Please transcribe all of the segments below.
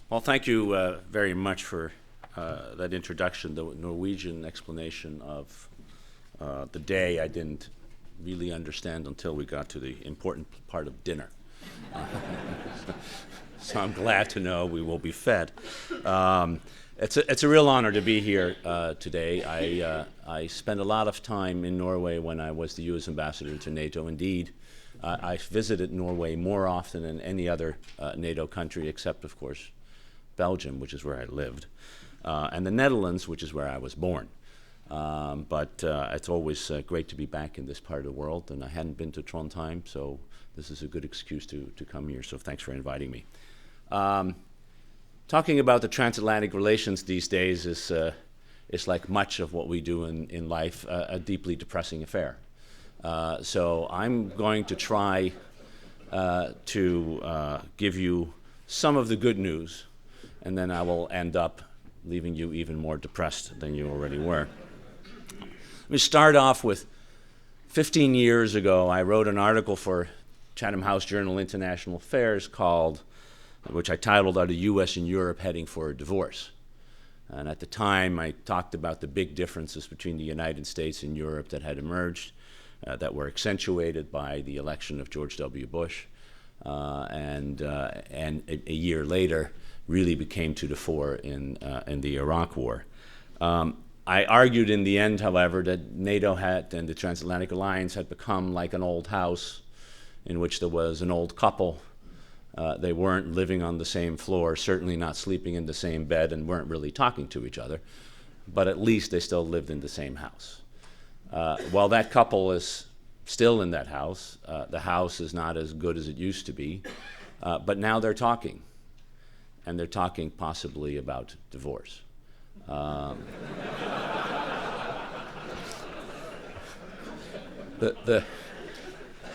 Well, thank you very much for that introduction, the Norwegian explanation of the day I didn't really understand until we got to the important part of dinner. So I'm glad to know we will be fed. It's a real honor to be here today. I spent a lot of time in Norway when I was the U.S. ambassador to NATO. Indeed, I visited Norway more often than any other NATO country, except, of course, Belgium, which is where I lived, and the Netherlands, which is where I was born. But it's always great to be back in this part of the world, and I hadn't been to Trondheim, so this is a good excuse to come here, so thanks for inviting me. Talking about the transatlantic relations these days is like much of what we do in life, a deeply depressing affair. So I'm going to try to give you some of the good news, and then I will end up leaving you even more depressed than you already were. Let me start off with 15 years ago, I wrote an article for Chatham House Journal International Affairs which I titled, "Are the U.S. and Europe Heading for a Divorce?" And at the time, I talked about the big differences between the United States and Europe that had emerged, that were accentuated by the election of George W. Bush, and a year later, really became to the fore in the Iraq War. I argued in the end, however, that NATO and the Transatlantic Alliance had become like an old house in which there was an old couple. They weren't living on the same floor, certainly not sleeping in the same bed, and weren't really talking to each other, but at least they still lived in the same house. While that couple is still in that house, the house is not as good as it used to be, but now they're talking. And they're talking possibly about divorce.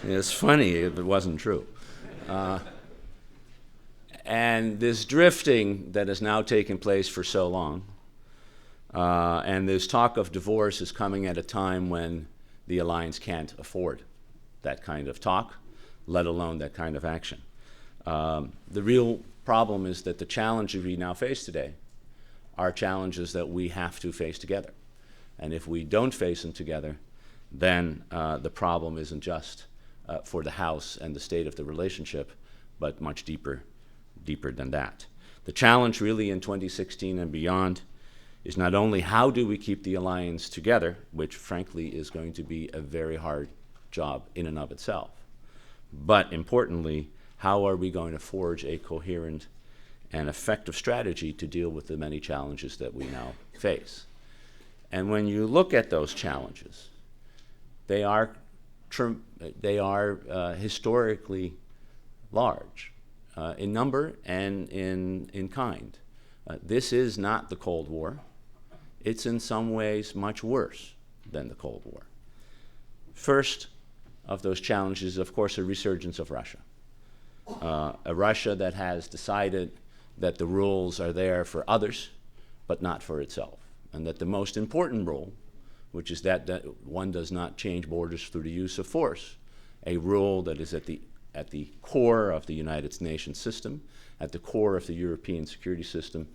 It's funny if it wasn't true. And this drifting that has now taken place for so long, and this talk of divorce is coming at a time when the alliance can't afford that kind of talk, let alone that kind of action. The real problem is that the challenges we now face today are challenges that we have to face together. And if we don't face them together, then the problem isn't just for the House and the state of the relationship, but much deeper than that. The challenge really in 2016 and beyond is not only how do we keep the alliance together, which frankly is going to be a very hard job in and of itself, but importantly, how are we going to forge a coherent and effective strategy to deal with the many challenges that we now face? And when you look at those challenges, they are historically large in number and in kind. This is not the Cold War. It's in some ways much worse than the Cold War. First of those challenges is, of course, a resurgence of Russia. A Russia that has decided that the rules are there for others, but not for itself. And that the most important rule, which is that one does not change borders through the use of force, a rule that is at the core of the United Nations system, at the core of the European security system,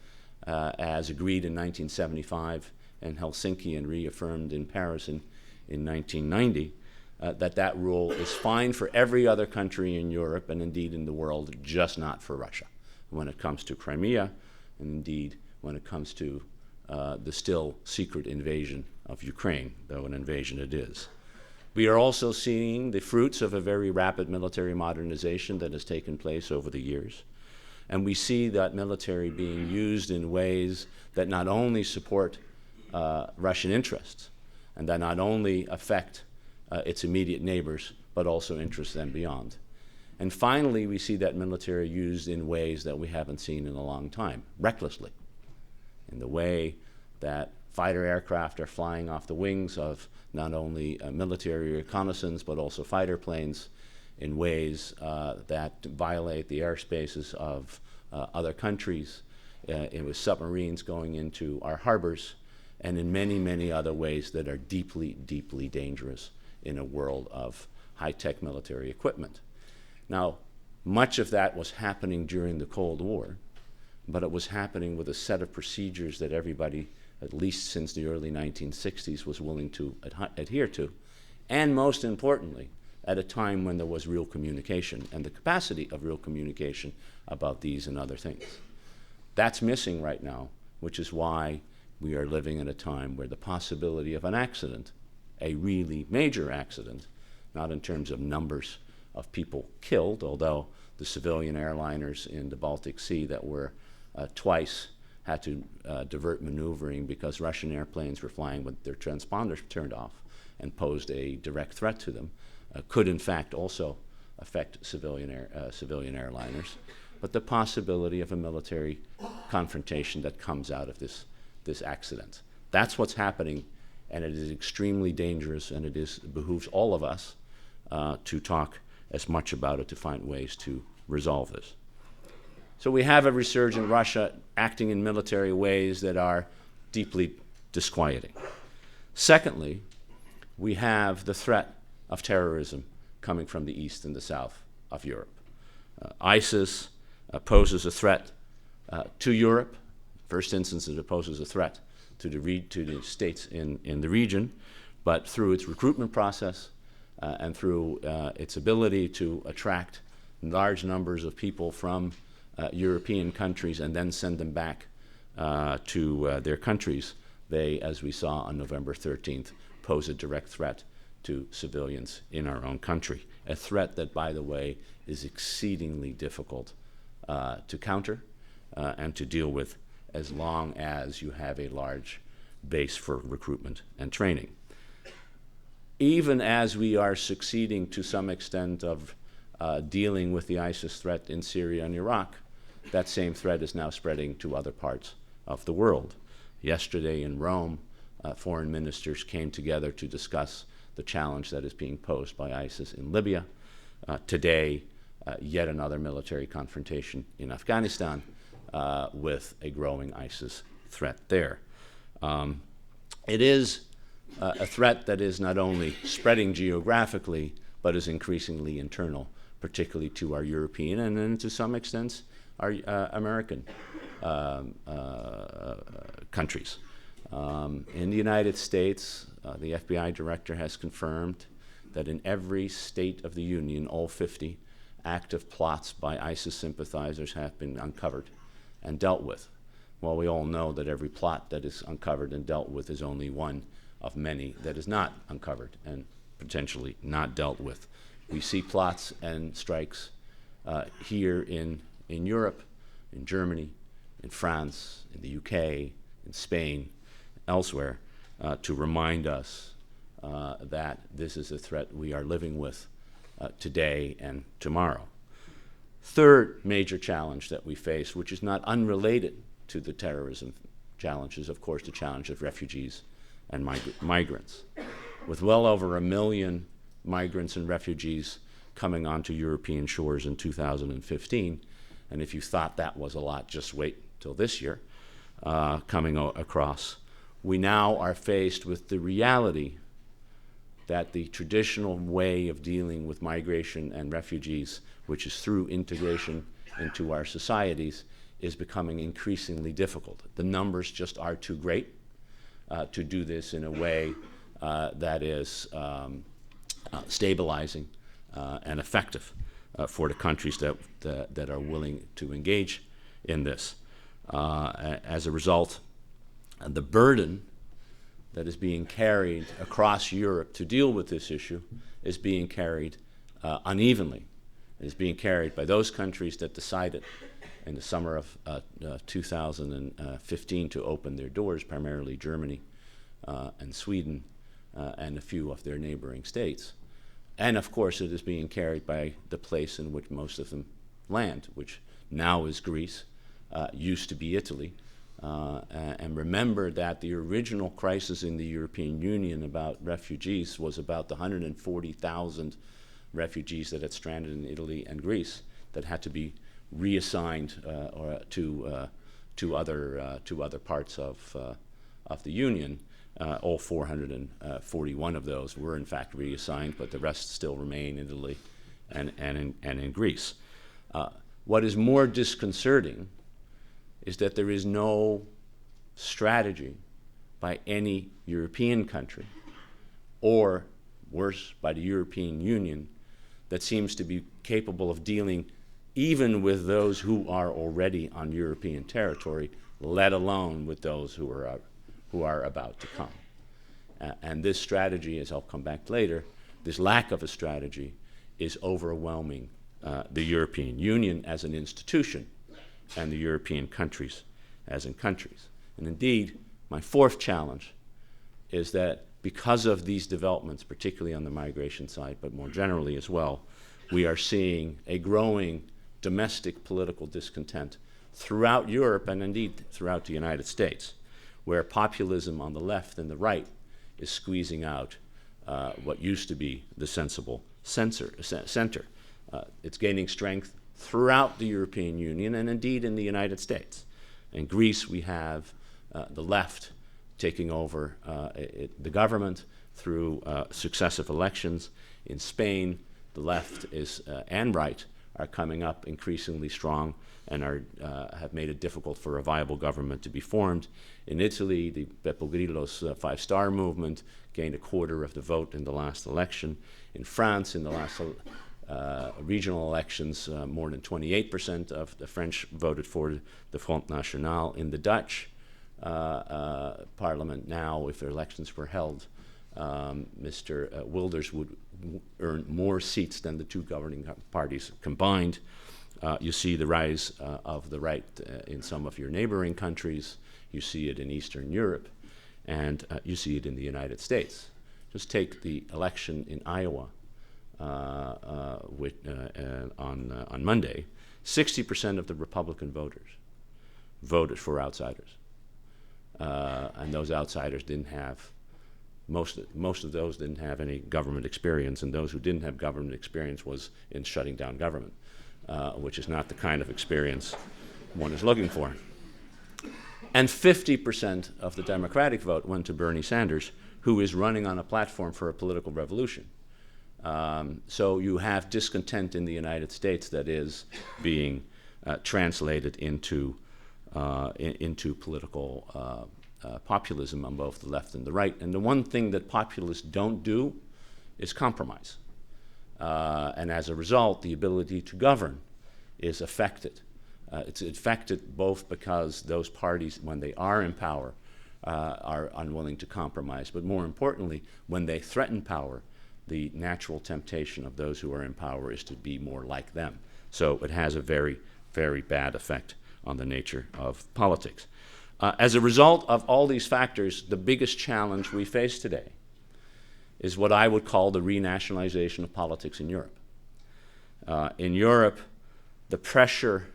as agreed in 1975 in Helsinki and reaffirmed in Paris in 1990, that rule is fine for every other country in Europe and indeed in the world, just not for Russia when it comes to Crimea, and indeed when it comes to the still secret invasion of Ukraine, though an invasion it is. We are also seeing the fruits of a very rapid military modernization that has taken place over the years. And we see that military being used in ways that not only support Russian interests, and that not only affect its immediate neighbors, but also interests them beyond. And finally, we see that military used in ways that we haven't seen in a long time, recklessly, in the way that fighter aircraft are flying off the wings of not only military reconnaissance, but also fighter planes in ways that violate the airspaces of other countries, with submarines going into our harbors, and in many, many other ways that are deeply, deeply dangerous in a world of high-tech military equipment. Now, much of that was happening during the Cold War, but it was happening with a set of procedures that everybody, at least since the early 1960s, was willing to adhere to, and most importantly, at a time when there was real communication and the capacity of real communication about these and other things. That's missing right now, which is why we are living in a time where the possibility of an accident, a really major accident, not in terms of numbers of people killed, although the civilian airliners in the Baltic Sea that were twice had to divert maneuvering because Russian airplanes were flying with their transponders turned off and posed a direct threat to them, could in fact also affect civilian airliners. But the possibility of a military confrontation that comes out of this accident. That's what's happening, and it is extremely dangerous, and it behooves all of us to talk as much about it to find ways to resolve this. So we have a resurgent Russia acting in military ways that are deeply disquieting. Secondly, we have the threat of terrorism coming from the east and the south of Europe. ISIS poses a threat to Europe. First instance, it poses a threat to the states in the region, but through its recruitment process and through its ability to attract large numbers of people from European countries and then send them back to their countries, they, as we saw on November 13th, pose a direct threat to civilians in our own country. A threat that, by the way, is exceedingly difficult to counter and to deal with as long as you have a large base for recruitment and training. Even as we are succeeding to some extent of dealing with the ISIS threat in Syria and Iraq, that same threat is now spreading to other parts of the world. Yesterday in Rome, foreign ministers came together to discuss the challenge that is being posed by ISIS in Libya. Today, yet another military confrontation in Afghanistan with a growing ISIS threat there. It is a threat that is not only spreading geographically, but is increasingly internal, particularly to our European and then to some extent our American countries. In the United States, the FBI director has confirmed that in every state of the Union, all 50, active plots by ISIS sympathizers have been uncovered and dealt with. Well, we all know that every plot that is uncovered and dealt with is only one of many that is not uncovered and potentially not dealt with. We see plots and strikes here in Europe, in Germany, in France, in the UK, in Spain, elsewhere, to remind us that this is a threat we are living with today and tomorrow. Third major challenge that we face, which is not unrelated to the terrorism challenge, is of course the challenge of refugees and migrants. With well over 1 million migrants and refugees coming onto European shores in 2015, and if you thought that was a lot, just wait till this year, coming across, we now are faced with the reality that the traditional way of dealing with migration and refugees, which is through integration into our societies, is becoming increasingly difficult. The numbers just are too great to do this in a way that is stabilizing and effective for the countries that are willing to engage in this. As a result, the burden that is being carried across Europe to deal with this issue is being carried unevenly. It is being carried by those countries that decided in the summer of 2015 to open their doors, primarily Germany and Sweden and a few of their neighboring states. And of course it is being carried by the place in which most of them land, which now is Greece, used to be Italy. And remember that the original crisis in the European Union about refugees was about the 140,000 refugees that had stranded in Italy and Greece that had to be reassigned to other parts of the Union. All 441 of those were in fact reassigned, but the rest still remain in Italy and in Greece. What is more disconcerting is that there is no strategy by any European country, or worse, by the European Union, that seems to be capable of dealing even with those who are already on European territory, let alone with those who are about to come. And this strategy, as I'll come back later, this lack of a strategy is overwhelming the European Union as an institution and the European countries as in countries. And indeed, my fourth challenge is that because of these developments, particularly on the migration side, but more generally as well, we are seeing a growing domestic political discontent throughout Europe and indeed throughout the United States, where populism on the left and the right is squeezing out what used to be the sensible center. It's gaining strength throughout the European Union and indeed in the United States. In Greece, we have the left taking over the government through successive elections. In Spain, the left and right are coming up increasingly strong and have made it difficult for a viable government to be formed. In Italy, the Beppe Grillo's Five-Star Movement gained a quarter of the vote in the last election. In France, in the last regional elections, more than 28% of the French voted for the Front National. In the Dutch parliament now, if elections were held, Mr. Wilders would earn more seats than the two governing parties combined. You see the rise of the right in some of your neighboring countries. You see it in Eastern Europe, and you see it in the United States. Just take the election in Iowa on Monday. 60% of the Republican voters voted for outsiders, and those outsiders didn't have most of those didn't have any government experience, and those who didn't have government experience was in shutting down government, which is not the kind of experience one is looking for. And 50% of the Democratic vote went to Bernie Sanders, who is running on a platform for a political revolution. So you have discontent in the United States that is being translated into political populism on both the left and the right. And the one thing that populists don't do is compromise. And as a result, the ability to govern is affected. It's affected both because those parties, when they are in power, are unwilling to compromise, but more importantly, when they threaten power, the natural temptation of those who are in power is to be more like them. So it has a very, very bad effect on the nature of politics. As a result of all these factors, the biggest challenge we face today is what I would call the renationalization of politics in Europe. In Europe, the pressure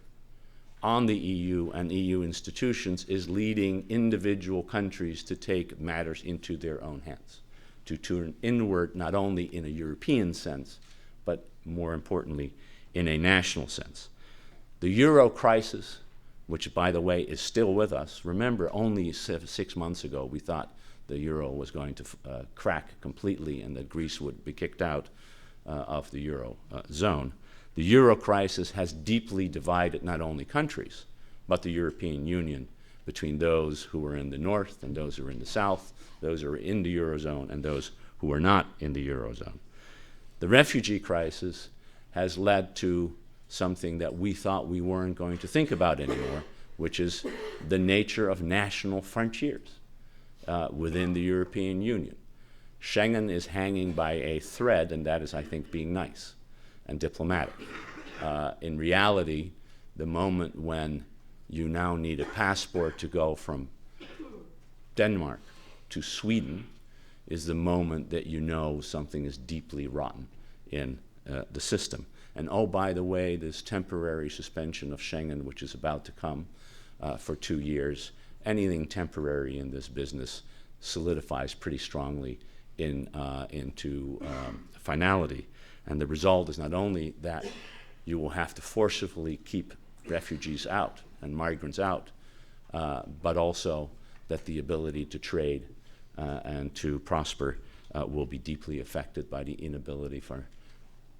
on the EU and EU institutions is leading individual countries to take matters into their own hands, to turn inward not only in a European sense, but more importantly, in a national sense. The euro crisis, which, by the way, is still with us. Remember, only 6 months ago, we thought the euro was going to crack completely and that Greece would be kicked out of the euro zone. The euro crisis has deeply divided not only countries, but the European Union between those who are in the north and those who are in the south, those who are in the eurozone and those who are not in the eurozone. The refugee crisis has led to something that we thought we weren't going to think about anymore, which is the nature of national frontiers within the European Union. Schengen is hanging by a thread, and that is, I think, being nice and diplomatic. In reality, the moment when you now need a passport to go from Denmark to Sweden is the moment that you know something is deeply rotten in the system. And oh, by the way, this temporary suspension of Schengen, which is about to come for 2 years, anything temporary in this business solidifies pretty strongly into finality. And the result is not only that you will have to forcibly keep refugees out and migrants out, but also that the ability to trade and to prosper will be deeply affected by the inability for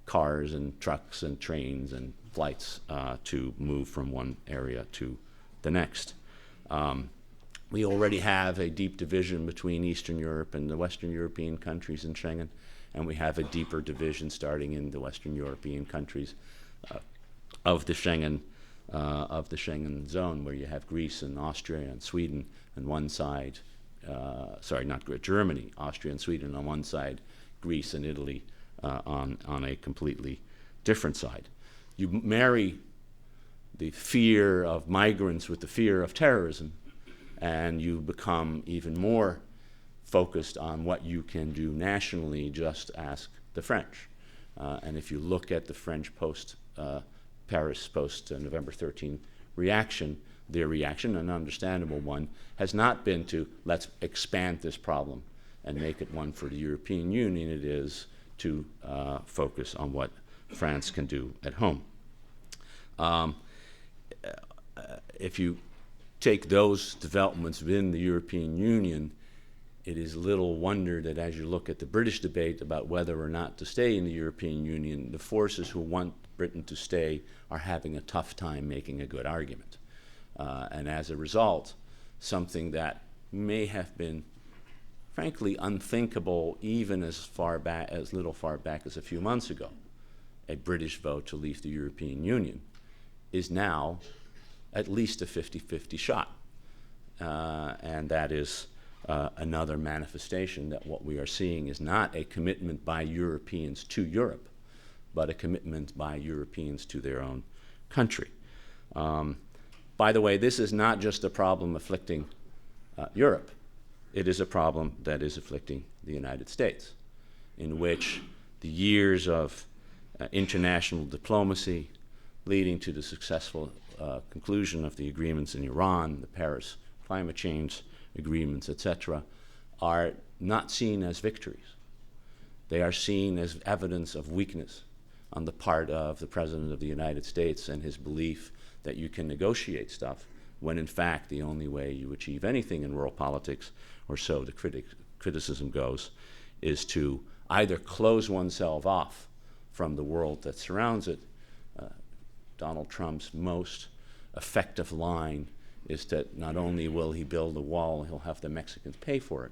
cars and trucks and trains and flights to move from one area to the next. We already have a deep division between Eastern Europe and the Western European countries in Schengen, and we have a deeper division starting in the Western European countries of the Schengen zone, where you have Greece and Austria and Sweden on one side. Sorry, not Germany, Austria and Sweden on one side, Greece and Italy on a completely different side. You marry the fear of migrants with the fear of terrorism, and you become even more focused on what you can do nationally. Just ask the French. And if you look at the French Paris post-November 13 reaction, their reaction, an understandable one, has not been to let's expand this problem and make it one for the European Union. It is to focus on what France can do at home. If you take those developments within the European Union, it is little wonder that as you look at the British debate about whether or not to stay in the European Union, the forces who want Britain to stay are having a tough time making a good argument. And as a result, something that may have been frankly unthinkable even as far back as a few months ago, a British vote to leave the European Union, is now at least a 50-50 shot. And that is another manifestation that what we are seeing is not a commitment by Europeans to Europe, but a commitment by Europeans to their own country. By the way, this is not just a problem afflicting Europe. It is a problem that is afflicting the United States, in which the years of international diplomacy leading to the successful conclusion of the agreements in Iran, the Paris climate change agreements, etc., are not seen as victories. They are seen as evidence of weakness on the part of the President of the United States and his belief that you can negotiate stuff when in fact the only way you achieve anything in world politics, or so the criticism goes, is to either close oneself off from the world that surrounds it. Donald Trump's most effective line is that not only will he build a wall, he'll have the Mexicans pay for it.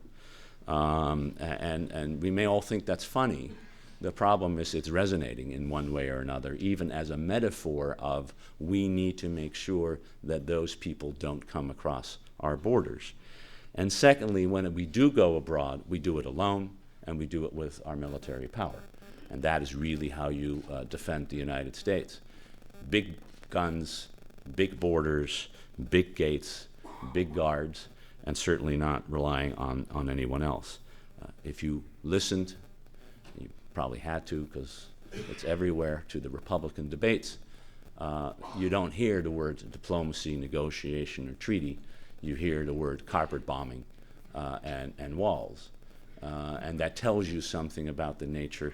And we may all think that's funny. The problem is it's resonating in one way or another, even as a metaphor of we need to make sure that those people don't come across our borders. And secondly, when we do go abroad, we do it alone, and we do it with our military power. And that is really how you defend the United States. Big guns, big borders, big gates, big guards, and certainly not relying on anyone else. If you listened, you probably had to because it's everywhere, to the Republican debates, you don't hear the words diplomacy, negotiation, or treaty. You hear the word carpet bombing and walls. And that tells you something about the nature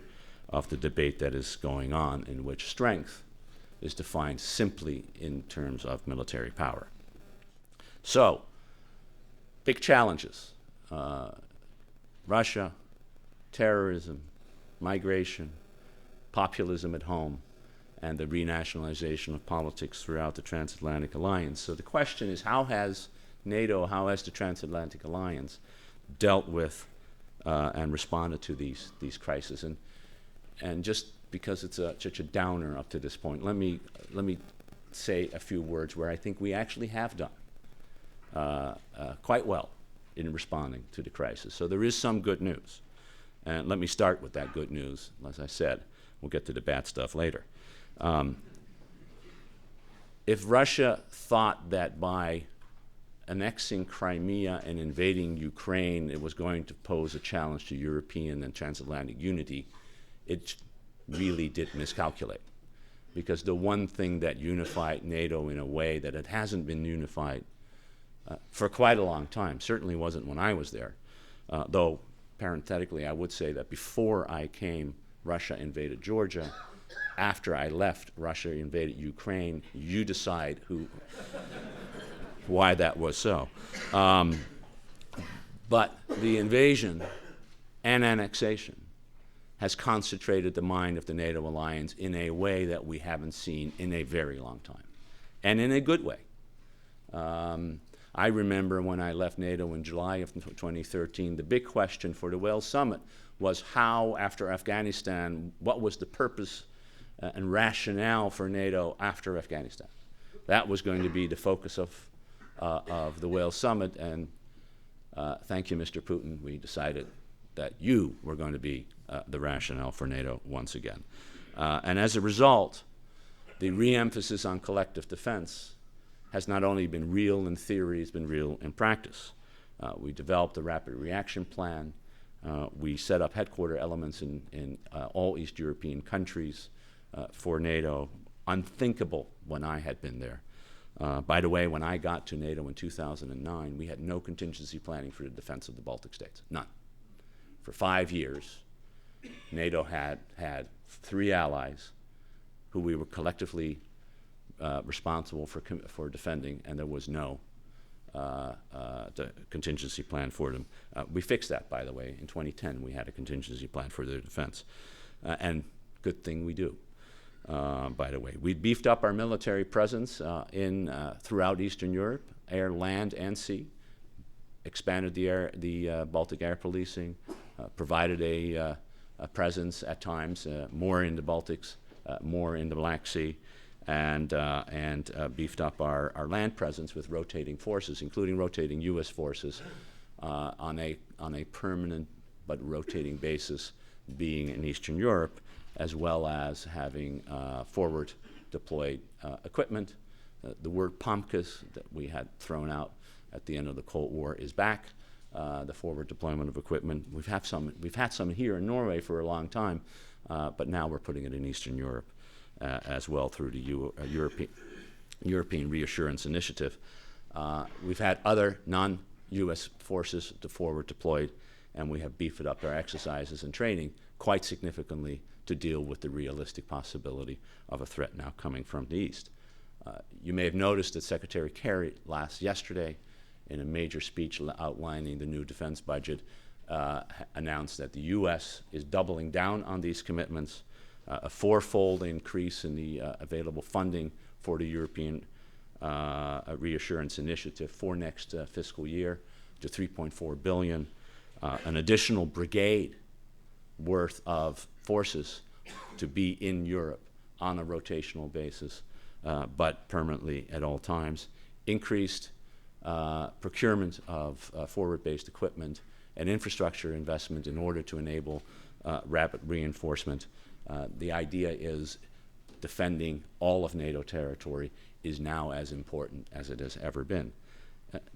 of the debate that is going on, in which strength is defined simply in terms of military power. So, big challenges. Russia, terrorism, migration, populism at home, and the renationalization of politics throughout the transatlantic alliance. So the question is, how has NATO, how has the transatlantic alliance dealt with and responded to these crises? And just because it's such a downer up to this point, let me say a few words where I think we actually have done quite well in responding to the crisis. So there is some good news. And let me start with that good news. As I said, we'll get to the bad stuff later. If Russia thought that by annexing Crimea and invading Ukraine, it was going to pose a challenge to European and transatlantic unity, it really did miscalculate. Because the one thing that unified NATO in a way that it hasn't been unified for quite a long time, certainly wasn't when I was there, though parenthetically I would say that before I came, Russia invaded Georgia. After I left, Russia invaded Ukraine. You decide why that was so. But the invasion and annexation has concentrated the mind of the NATO alliance in a way that we haven't seen in a very long time, and in a good way. I remember when I left NATO in July of 2013, the big question for the Wales summit was how, after Afghanistan, what was the purpose and rationale for NATO after Afghanistan? That was going to be the focus of the Wales summit, and thank you, Mr. Putin, we decided that you were going to be the rationale for NATO once again. And as a result, the re-emphasis on collective defense has not only been real in theory, it's been real in practice. We developed a rapid reaction plan. We set up headquarter elements in all East European countries for NATO, unthinkable when I had been there. By the way, when I got to NATO in 2009, we had no contingency planning for the defense of the Baltic states, none. For 5 years, NATO had 3 allies who we were collectively responsible for defending, and there was no contingency plan for them. We fixed that, by the way. In 2010, we had a contingency plan for their defense. And good thing we do, by the way. We beefed up our military presence throughout Eastern Europe, air, land, and sea, expanded the Baltic air policing, provided a presence at times, more in the Baltics, more in the Black Sea, and beefed up our land presence with rotating forces, including rotating U.S. forces on a permanent but rotating basis, being in Eastern Europe, as well as having forward deployed equipment. The word POMCUS that we had thrown out at the end of the Cold War is back. The forward deployment of equipment. We've had some here in Norway for a long time, but now we're putting it in Eastern Europe as well through the European Reassurance Initiative. We've had other non-U.S. forces forward deployed, and we have beefed up our exercises and training quite significantly to deal with the realistic possibility of a threat now coming from the East. You may have noticed that Secretary Kerry yesterday, in a major speech outlining the new defense budget, announced that the U.S. is doubling down on these commitments, a 4-fold increase in the available funding for the European Reassurance Initiative for next fiscal year to $3.4 billion, an additional brigade worth of forces to be in Europe on a rotational basis, but permanently at all times, increased procurement of forward-based equipment and infrastructure investment in order to enable rapid reinforcement. The idea is defending all of NATO territory is now as important as it has ever been.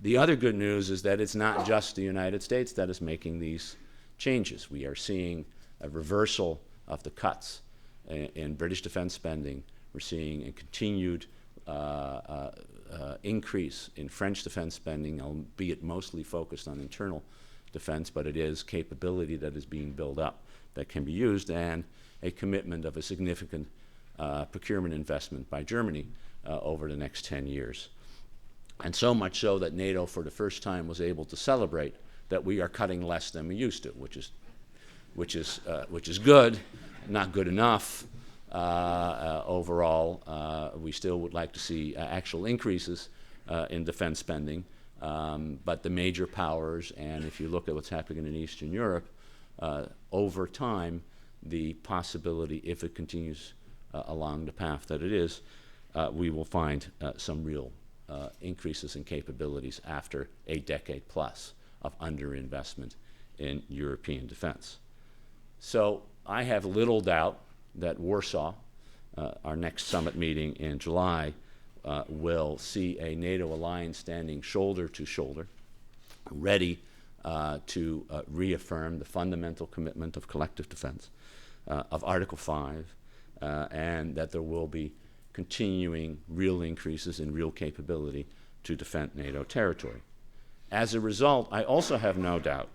The other good news is that it's not just the United States that is making these changes. We are seeing a reversal of the cuts in British defense spending. We're seeing a continued increase in French defense spending, albeit mostly focused on internal defense, but it is capability that is being built up that can be used, and a commitment of a significant procurement investment by Germany over the next 10 years. And so much so that NATO, for the first time, was able to celebrate that we are cutting less than we used to, which is good, not good enough. Overall, we still would like to see actual increases in defense spending, but the major powers, and if you look at what's happening in Eastern Europe, over time, the possibility, if it continues along the path that it is, we will find some real increases in capabilities after a decade plus of underinvestment in European defense. So I have little doubt that Warsaw, our next summit meeting in July, will see a NATO alliance standing shoulder to shoulder, ready to reaffirm the fundamental commitment of collective defense, of Article 5, and that there will be continuing real increases in real capability to defend NATO territory. As a result, I also have no doubt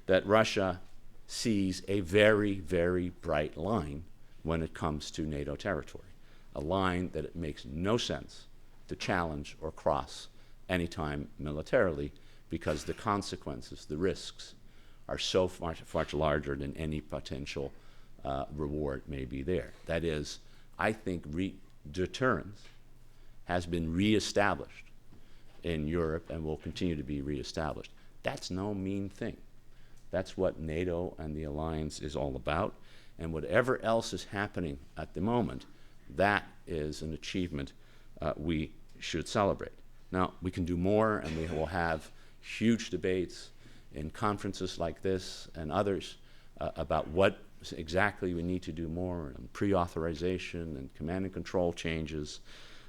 that Russia sees a very, very bright line when it comes to NATO territory, a line that it makes no sense to challenge or cross anytime militarily, because the consequences, the risks, are so much larger than any potential reward may be there. That is, I think deterrence has been reestablished in Europe and will continue to be reestablished. That's no mean thing. That's what NATO and the alliance is all about. And whatever else is happening at the moment, that is an achievement we should celebrate. Now, we can do more, and we will have huge debates in conferences like this and others about what exactly we need to do more, and pre-authorization and command and control changes,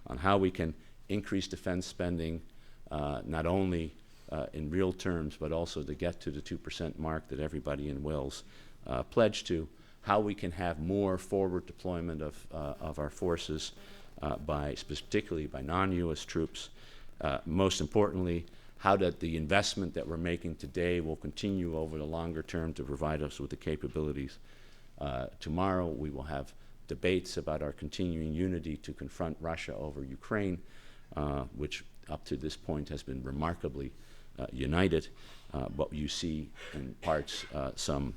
on how we can increase defense spending, not only in real terms, but also to get to the 2% mark that everybody in Wales pledged to, how we can have more forward deployment of our forces, particularly by non-U.S. troops. Most importantly, how that the investment that we're making today will continue over the longer term to provide us with the capabilities. Tomorrow we will have debates about our continuing unity to confront Russia over Ukraine, which up to this point has been remarkably united, but you see in parts some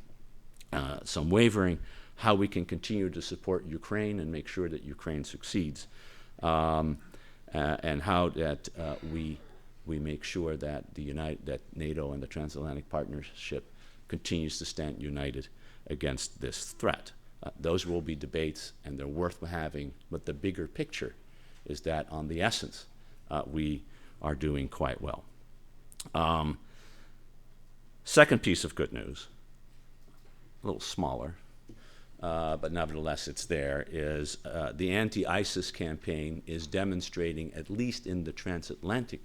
wavering, how we can continue to support Ukraine and make sure that Ukraine succeeds, and how that we make sure that that NATO and the transatlantic partnership continues to stand united against this threat. Those will be debates, and they're worth having, but the bigger picture is that on the essence, we are doing quite well. Second piece of good news, a little smaller, but nevertheless it's there, is the anti-ISIS campaign is demonstrating, at least in the transatlantic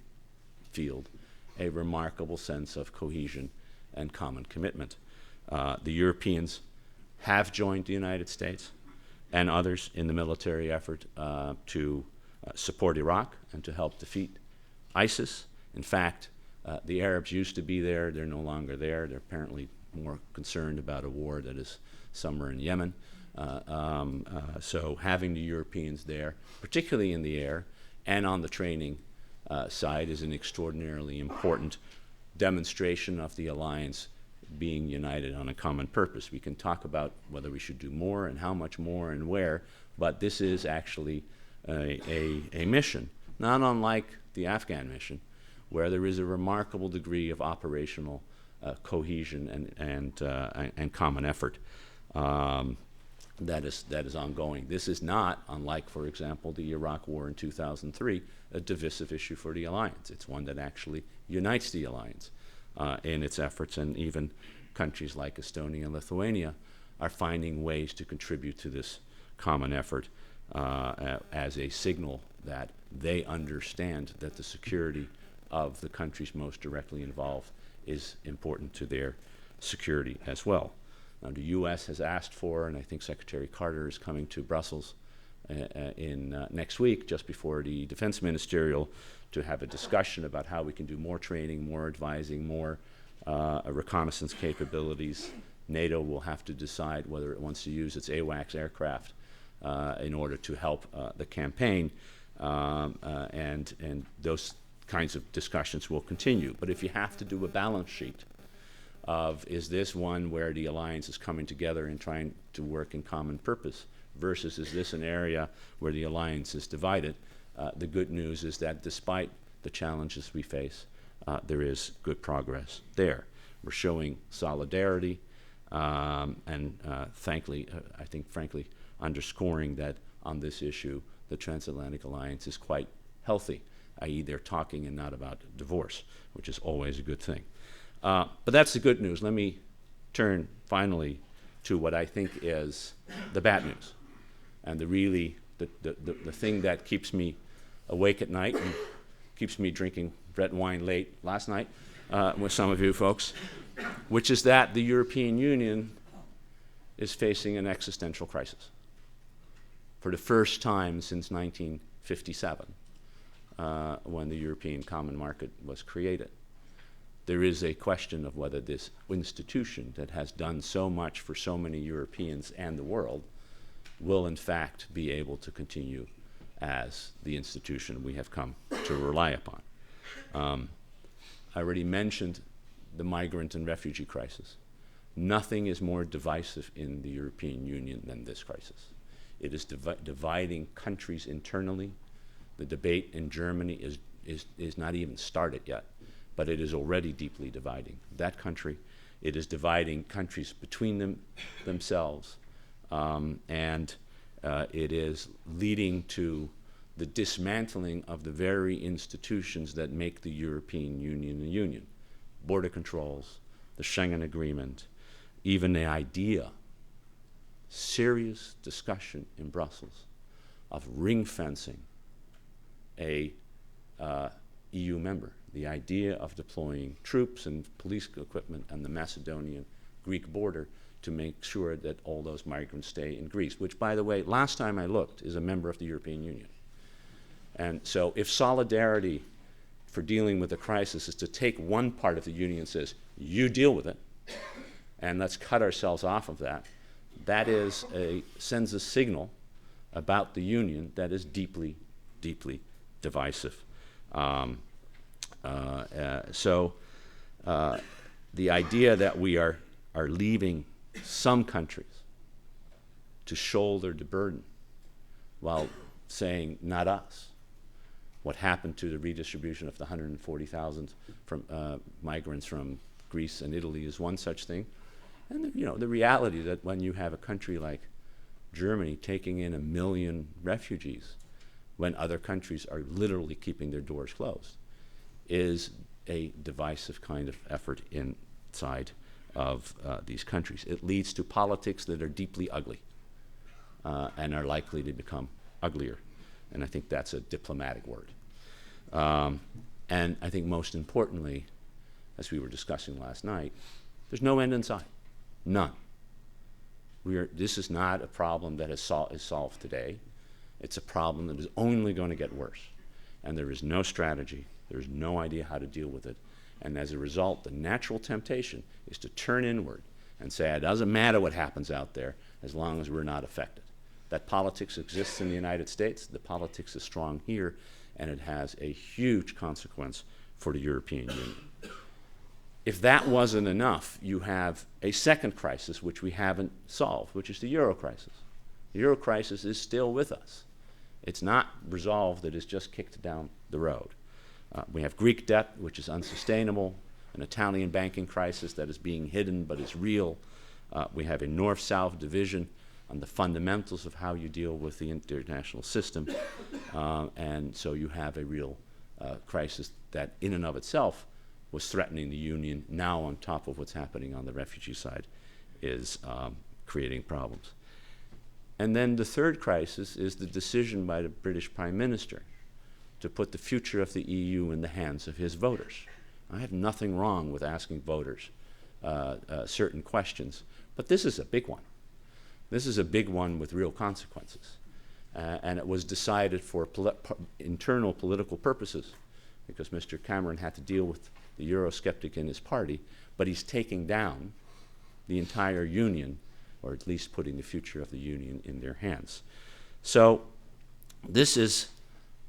field, a remarkable sense of cohesion and common commitment. The Europeans have joined the United States and others in the military effort to support Iraq and to help defeat ISIS. In fact, the Arabs used to be there. They're no longer there. They're apparently more concerned about a war that is somewhere in Yemen. So having the Europeans there, particularly in the air and on the training side, is an extraordinarily important demonstration of the alliance being united on a common purpose. We can talk about whether we should do more and how much more and where, but this is actually a mission, not unlike the Afghan mission, where there is a remarkable degree of operational cohesion and common effort that is ongoing. This is not, unlike, for example, the Iraq War in 2003, a divisive issue for the alliance. It's one that actually unites the alliance in its efforts, and even countries like Estonia and Lithuania are finding ways to contribute to this common effort as a signal that they understand that the security of the countries most directly involved is important to their security as well. Now, the U.S. has asked for, and I think Secretary Carter is coming to Brussels next week, just before the Defense Ministerial, to have a discussion about how we can do more training, more advising, more reconnaissance capabilities. NATO will have to decide whether it wants to use its AWACS aircraft in order to help the campaign, and those kinds of discussions will continue. But if you have to do a balance sheet of, is this one where the alliance is coming together and trying to work in common purpose, versus is this an area where the alliance is divided, the good news is that despite the challenges we face, there is good progress there. We're showing solidarity, and frankly, underscoring that on this issue, the transatlantic alliance is quite healthy, i.e. they're talking and not about divorce, which is always a good thing. But that's the good news. Let me turn finally to what I think is the bad news, and the thing that keeps me awake at night and keeps me drinking red wine late last night with some of you folks, which is that the European Union is facing an existential crisis for the first time since 1957, when the European Common Market was created. There is a question of whether this institution that has done so much for so many Europeans and the world will in fact be able to continue as the institution we have come to rely upon. I already mentioned the migrant and refugee crisis. Nothing is more divisive in the European Union than this crisis. It is dividing countries internally. The debate in Germany is not even started yet, but it is already deeply dividing that country. It is dividing countries between themselves, and it is leading to the dismantling of the very institutions that make the European Union a union. Border controls, the Schengen Agreement, even the idea, serious discussion in Brussels of ring-fencing a EU member, the idea of deploying troops and police equipment on the Macedonian-Greek border to make sure that all those migrants stay in Greece, which, by the way, last time I looked, is a member of the European Union. And so if solidarity for dealing with the crisis is to take one part of the union and says, you deal with it, and let's cut ourselves off of that, that sends a signal about the union that is deeply, deeply divisive. So the idea that we are leaving some countries to shoulder the burden while saying, not us. What happened to the redistribution of the 140,000 migrants from Greece and Italy is one such thing. And the reality that when you have a country like Germany taking in 1 million refugees when other countries are literally keeping their doors closed is a divisive kind of effort inside of these countries. It leads to politics that are deeply ugly and are likely to become uglier. And I think that's a diplomatic word. And I think most importantly, as we were discussing last night, there's no end in sight. None. This is not a problem that is solved today. It's a problem that is only going to get worse. And there is no strategy. There's no idea how to deal with it. And as a result, the natural temptation is to turn inward and say, it doesn't matter what happens out there as long as we're not affected. That politics exists in the United States, the politics is strong here, and it has a huge consequence for the European Union. If that wasn't enough, you have a second crisis which we haven't solved, which is the euro crisis. The euro crisis is still with us. It's not resolved, it is just kicked down the road. We have Greek debt, which is unsustainable, an Italian banking crisis that is being hidden but is real. We have a north-south division on the fundamentals of how you deal with the international system. And so you have a real crisis that in and of itself was threatening the union, now on top of what's happening on the refugee side is creating problems. And then the third crisis is the decision by the British Prime Minister to put the future of the EU in the hands of his voters. I have nothing wrong with asking voters certain questions, but this is a big one. This is a big one with real consequences. And it was decided for internal political purposes because Mr. Cameron had to deal with the Eurosceptic in his party, but he's taking down the entire union, or at least putting the future of the union in their hands. So this is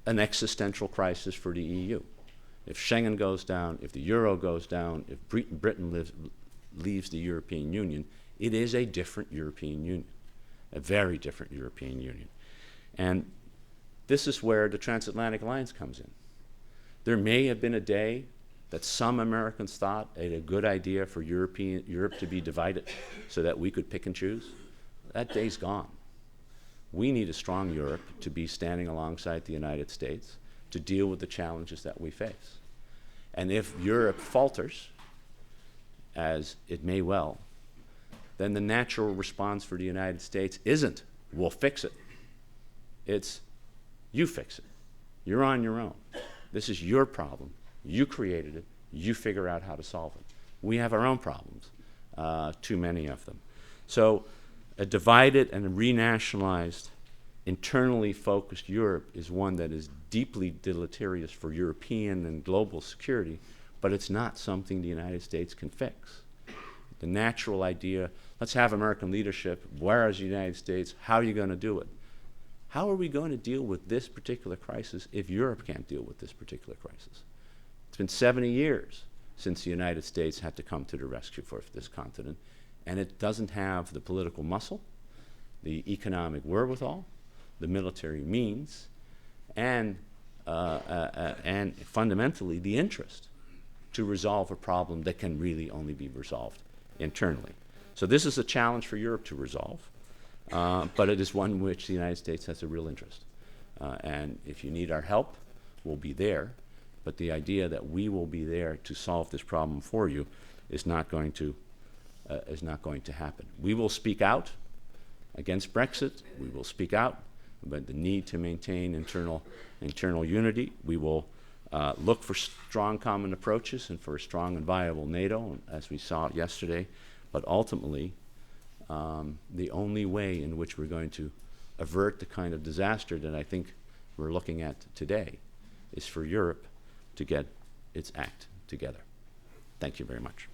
an existential crisis for the EU. If Schengen goes down, if the euro goes down, if Britain leaves the European Union, it is a different European Union, a very different European Union. And this is where the transatlantic alliance comes in. There may have been a day that some Americans thought it a good idea for Europe to be divided so that we could pick and choose. That day's gone. We need a strong Europe to be standing alongside the United States to deal with the challenges that we face. And if Europe falters, as it may well, then the natural response for the United States isn't, we'll fix it. It's, you fix it. You're on your own. This is your problem. You created it. You figure out how to solve it. We have our own problems, too many of them. So a divided and a renationalized, internally focused Europe is one that is deeply deleterious for European and global security, but it's not something the United States can fix. The natural idea, let's have American leadership. Where is the United States? How are you going to do it? How are we going to deal with this particular crisis if Europe can't deal with this particular crisis? It's been 70 years since the United States had to come to the rescue for this continent, and it doesn't have the political muscle, the economic wherewithal, the military means, and and fundamentally the interest to resolve a problem that can really only be resolved internally. So this is a challenge for Europe to resolve, but it is one in which the United States has a real interest. And if you need our help, we'll be there. But the idea that we will be there to solve this problem for you is not going to happen. We will speak out against Brexit. We will speak out about the need to maintain internal unity. We will look for strong common approaches and for a strong and viable NATO, as we saw yesterday. But ultimately, the only way in which we're going to avert the kind of disaster that I think we're looking at today is for Europe to get its act together. Thank you very much.